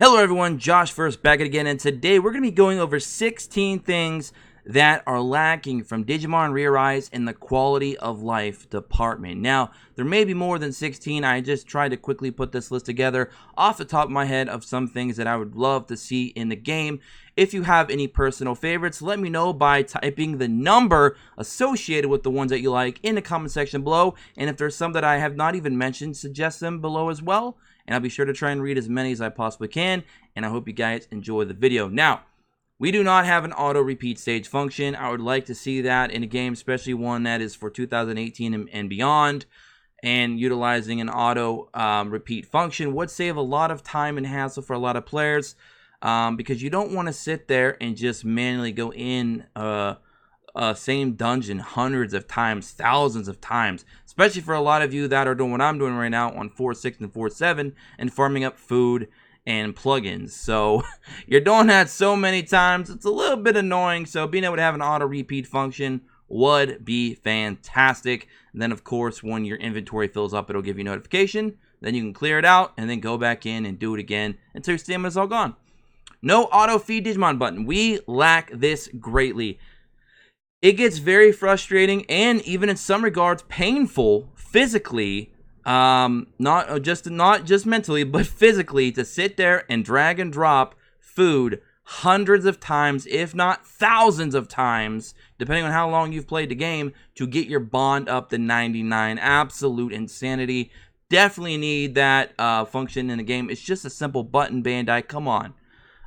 Hello everyone, Josh first back again, and today we're going to be going over 16 things that are lacking from Digimon ReArise in the quality of life department. Now, there may be more than 16. I just tried to quickly put this list together off the top of my head of some things that I would love to see in the game. If you have any personal favorites, let me know by typing the number associated with the ones that you like in the comment section below. And if there's some that I have not even mentioned, suggest them below as well. And I'll be sure to try and read as many as I possibly can. And I hope you guys enjoy the video. Now, we do not have an auto repeat stage function. I would like to see that in a game, especially one that is for 2018 and beyond. And utilizing an auto repeat function would save a lot of time and hassle for a lot of players. Because you don't want to sit there and just manually go in same dungeon hundreds of times, thousands of times, especially for a lot of you that are doing what I'm doing right now on 4.6 and 4.7 and farming up food and plugins. So you're doing that so many times, it's a little bit annoying. So being able to have an auto repeat function would be fantastic. And then of course, when your inventory fills up, it'll give you notification. Then you can clear it out and then go back in and do it again until your stamina's all gone. No auto feed Digimon button. We lack this greatly. It gets very frustrating and even in some regards painful physically, not just mentally, but physically, to sit there and drag and drop food hundreds of times, if not thousands of times, depending on how long you've played the game, to get your bond up to 99. Absolute insanity. Definitely need that function in the game. It's just a simple button, Bandai. Come on.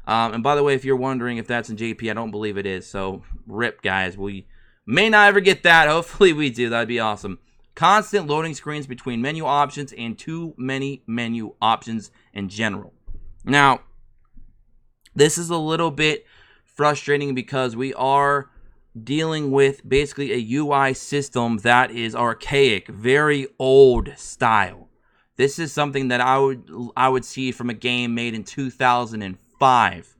And by the way, if you're wondering if that's in JP, I don't believe it is. So, rip, guys. We may not ever get that. Hopefully we do. That'd be awesome. Constant loading screens between menu options and too many menu options in general. Now, this is a little bit frustrating because we are dealing with basically a UI system that is archaic, very old style. This is something that I would see from a game made in 2005,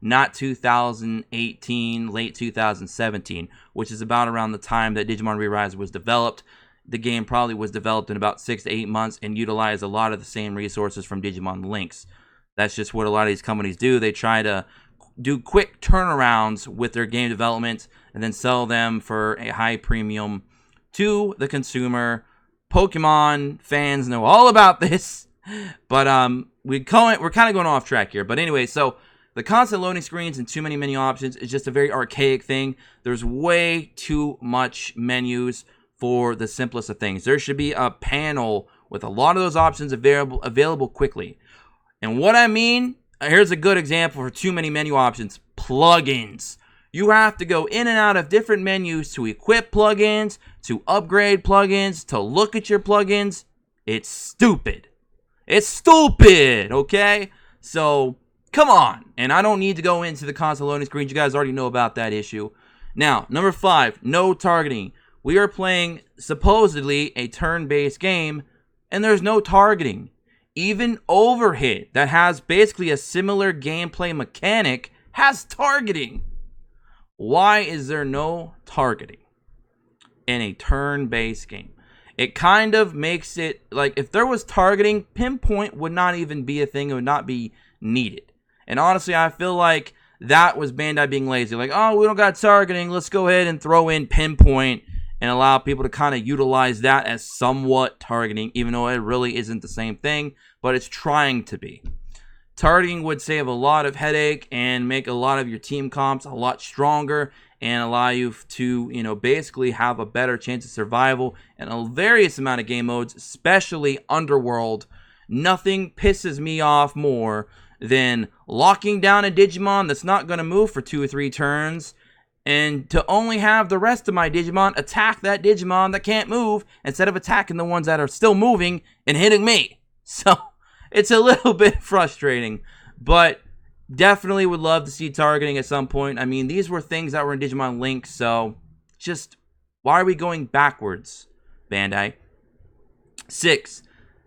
not 2018, late 2017, which is about around the time that Digimon ReArise was developed. The game probably was developed in about 6 to 8 months and utilized a lot of the same resources from Digimon Links. That's just what a lot of these companies do. They try to do quick turnarounds with their game development and then sell them for a high premium to the consumer. Pokemon fans know all about this, but we're kind of going off track here. But anyway, so the constant loading screens and too many menu options is just a very archaic thing. There's way too much menus for the simplest of things. There should be a panel with a lot of those options available quickly. And what I mean, here's a good example for too many menu options. Plugins. You have to go in and out of different menus to equip plugins, to upgrade plugins, to look at your plugins. It's stupid. It's stupid, okay? So, come on. And I don't need to go into the console loading screens. You guys already know about that issue. Now, number 5, no targeting. We are playing supposedly a turn-based game, and there's no targeting. Even Overhit, that has basically a similar gameplay mechanic, has targeting. Why is there no targeting in a turn-based game? It kind of makes it like if there was targeting, pinpoint would not even be a thing. It would not be needed. And honestly, I feel like that was Bandai being lazy. Like, oh, we don't got targeting. Let's go ahead and throw in pinpoint and allow people to kind of utilize that as somewhat targeting, even though it really isn't the same thing, but it's trying to be. Targeting would save a lot of headache and make a lot of your team comps a lot stronger and allow you to, basically have a better chance of survival in a various amount of game modes, especially Underworld. Nothing pisses me off more than locking down a Digimon that's not going to move for 2 or 3 turns and to only have the rest of my Digimon attack that Digimon that can't move instead of attacking the ones that are still moving and hitting me. So it's a little bit frustrating, but definitely would love to see targeting at some point. I mean, these were things that were in Digimon Link, so just why are we going backwards, Bandai? 6,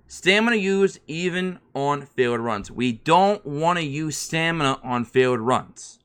stamina used even on failed runs. We don't want to use stamina on failed runs.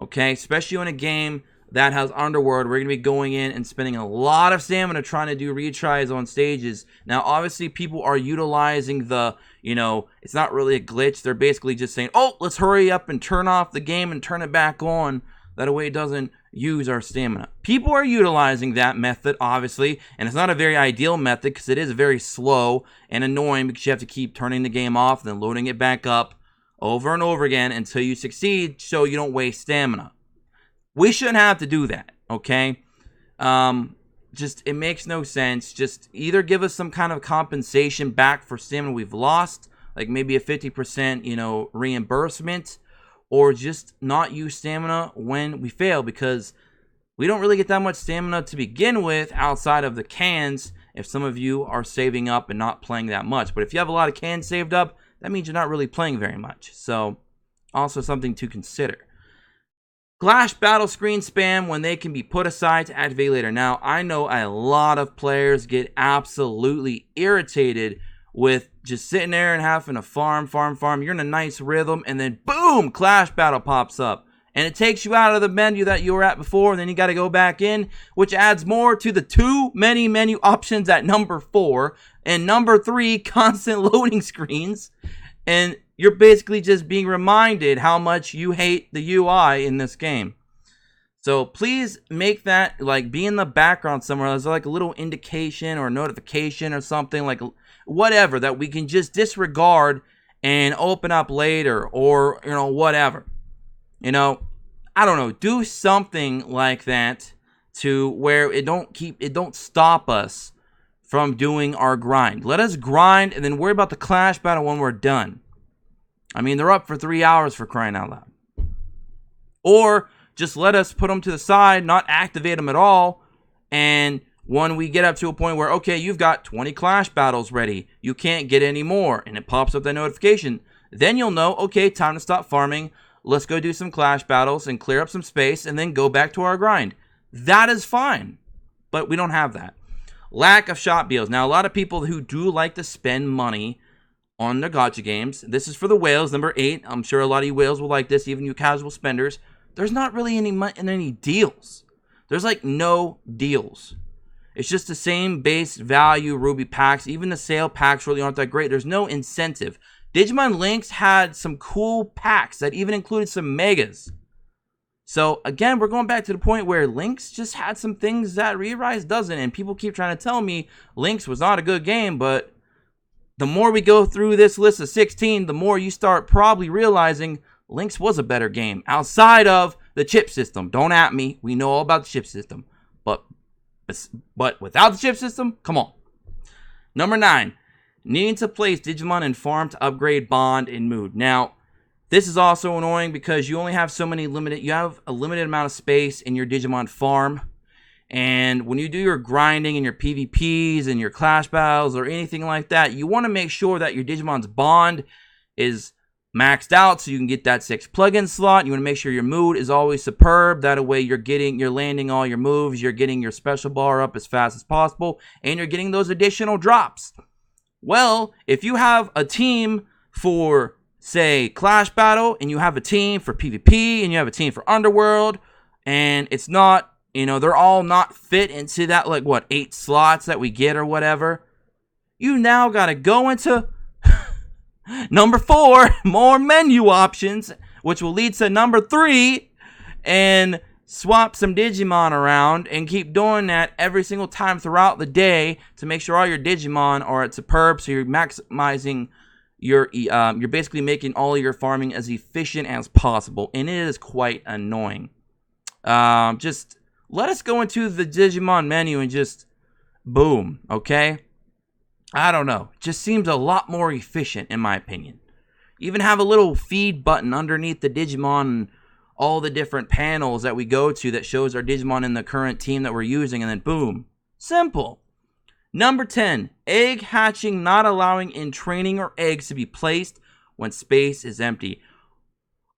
Okay, especially in a game that has Underworld, we're going to be going in and spending a lot of stamina trying to do retries on stages. Now, obviously, people are utilizing the, it's not really a glitch. They're basically just saying, oh, let's hurry up and turn off the game and turn it back on. That way it doesn't use our stamina. People are utilizing that method, obviously, and it's not a very ideal method because it is very slow and annoying because you have to keep turning the game off and then loading it back up over and over again until you succeed so you don't waste stamina. We shouldn't have to do that, okay? It makes no sense. Just either give us some kind of compensation back for stamina we've lost, like maybe a 50%, reimbursement, or just not use stamina when we fail, because we don't really get that much stamina to begin with outside of the cans if some of you are saving up and not playing that much. But if you have a lot of cans saved up, that means you're not really playing very much. So, also something to consider. Clash battle screen spam when they can be put aside to activate later. Now, I know a lot of players get absolutely irritated with just sitting there and having to farm. You're in a nice rhythm, and then boom, Clash Battle pops up. And it takes you out of the menu that you were at before, and then you got to go back in, which adds more to the too many menu options at number 4. And number 3, constant loading screens. And you're basically just being reminded how much you hate the UI in this game. So please make that, be in the background somewhere. There's like a little indication or notification or something, like whatever, that we can just disregard and open up later, or whatever. I don't know, do something like that to where it don't stop us from doing our grind. Let us grind and then worry about the Clash battle when we're done. I mean, they're up for 3 hours, for crying out loud. Or just let us put them to the side, not activate them at all, and when we get up to a point where, okay, you've got 20 Clash battles ready, you can't get any more, and it pops up that notification, then you'll know, okay, time to stop farming, let's go do some Clash battles and clear up some space, and then go back to our grind. That is fine, but we don't have that. Lack of shop deals. Now, a lot of people who do like to spend money on their gacha games, this is for the whales, number 8, I'm sure a lot of you whales will like this, even you casual spenders, there's not really any deals. There's no deals. It's just the same base value Ruby packs. Even the sale packs really aren't that great. There's no incentive. Digimon Links had some cool packs that even included some megas. So, again, we're going back to the point where Links just had some things that ReArise doesn't. And people keep trying to tell me Links was not a good game. But the more we go through this list of 16, the more you start probably realizing Links was a better game. Outside of the chip system. Don't at me. We know all about the chip system. But without the chip system, come on. Number 9, needing to place Digimon in farm to upgrade bond and mood. Now, this is also annoying because you only have you have a limited amount of space in your Digimon farm. And when you do your grinding and your PvPs and your Clash battles or anything like that, you want to make sure that your Digimon's bond is maxed out so you can get that 6 plugin slot. You want to make sure your mood is always superb. That way you're landing all your moves, you're getting your special bar up as fast as possible, and you're getting those additional drops. Well, if you have a team for, say, Clash Battle, and you have a team for PvP, and you have a team for Underworld, and it's not, they're all not fit into that, 8 slots that we get or whatever, you now got to go into number 4, more menu options, which will lead to number 3, and swap some Digimon around and keep doing that every single time throughout the day to make sure all your Digimon are at superb, so you're maximizing you're basically making all your farming as efficient as possible, and it is quite annoying. Just let us go into the Digimon menu and just boom, okay? I don't know. It just seems a lot more efficient, in my opinion. Even have a little feed button underneath the Digimon and all the different panels that we go to that shows our Digimon in the current team that we're using, and then boom. Simple. Number 10, egg hatching not allowing in training or eggs to be placed when space is empty.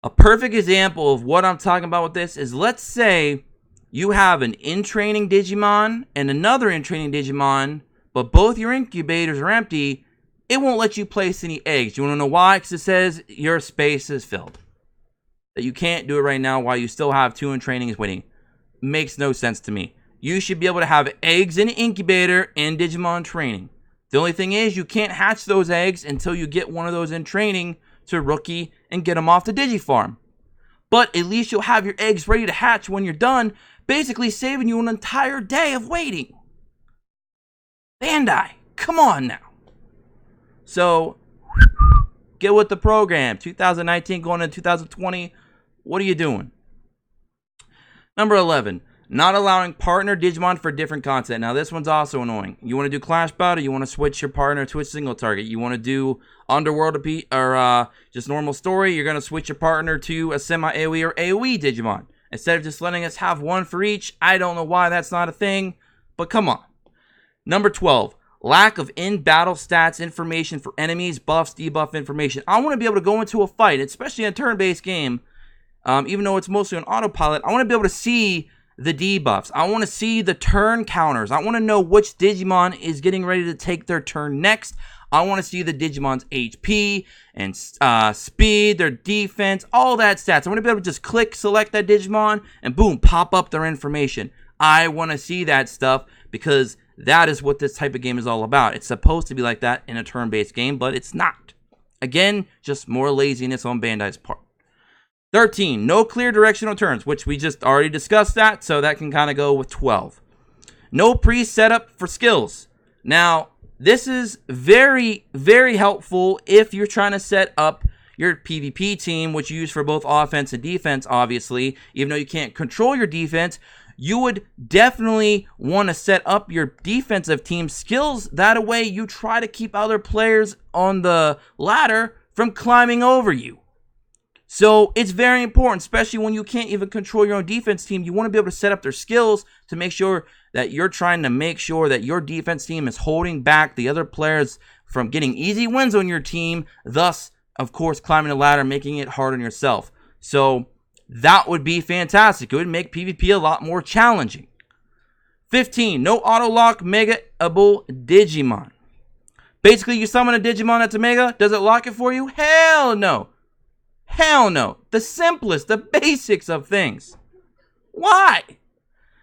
A perfect example of what I'm talking about with this is, let's say you have an in-training Digimon and another in-training Digimon, but both your incubators are empty. It won't let you place any eggs. You want to know why? Because it says your space is filled. That you can't do it right now while you still have 2 in training is waiting. makes no sense to me. You should be able to have eggs in an incubator in Digimon training. The only thing is you can't hatch those eggs until you get one of those in training to rookie and get them off the Digifarm. But at least you'll have your eggs ready to hatch when you're done, basically saving you an entire day of waiting. Bandai, come on now. So, get with the program. 2019 going into 2020, what are you doing? Number 11, not allowing partner Digimon for different content. Now, this one's also annoying. You want to do Clash Battle, you want to switch your partner to a single target. You want to do Underworld or just normal story, you're going to switch your partner to a semi-AoE or AoE Digimon. Instead of just letting us have one for each. I don't know why that's not a thing, but come on. Number 12, lack of in-battle stats information for enemies, buffs, debuff information. I want to be able to go into a fight, especially in a turn-based game, even though it's mostly on autopilot. I want to be able to see the debuffs. I want to see the turn counters. I want to know which Digimon is getting ready to take their turn next. I want to see the Digimon's HP and speed, their defense, all that stats. I want to be able to just click, select that Digimon, and boom, pop up their information. I want to see that stuff because that is what this type of game is all about. It's supposed to be like that in a turn-based game, but it's not. Again, just more laziness on Bandai's part. 13, no clear directional turns, which we just already discussed that, so that can kind of go with 12. No pre-setup for skills. Now, this is very, very helpful if you're trying to set up your PvP team, which you use for both offense and defense, obviously. Even though you can't control your defense, you would definitely want to set up your defensive team skills. That way, you try to keep other players on the ladder from climbing over you. So it's very important, especially when you can't even control your own defense team. You want to be able to set up their skills to make sure that you're trying to make sure that your defense team is holding back the other players from getting easy wins on your team, thus, of course, climbing the ladder, making it hard on yourself. So that would be fantastic. It would make PvP a lot more challenging. 15, no auto-lock Mega-able Digimon. Basically, you summon a Digimon that's a Mega. Does it lock it for you? Hell no. Hell no. The simplest, the basics of things. Why?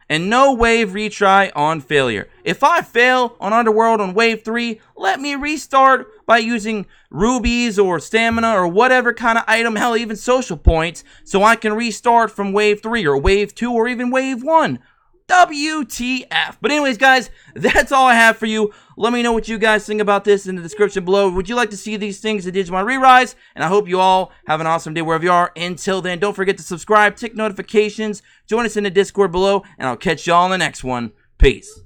And no wave retry on failure. If I fail on Underworld on wave 3, let me restart by using rubies or stamina or whatever kind of item, hell, even social points, so I can restart from wave 3 or wave 2 or even wave 1. WTF. But anyways, guys, that's all I have for you. Let me know what you guys think about this in the description below. Would you like to see these things in Digimon ReArise? And I hope you all have an awesome day wherever you are. Until then, don't forget to subscribe, tick notifications, join us in the Discord below, and I'll catch y'all in the next one. Peace.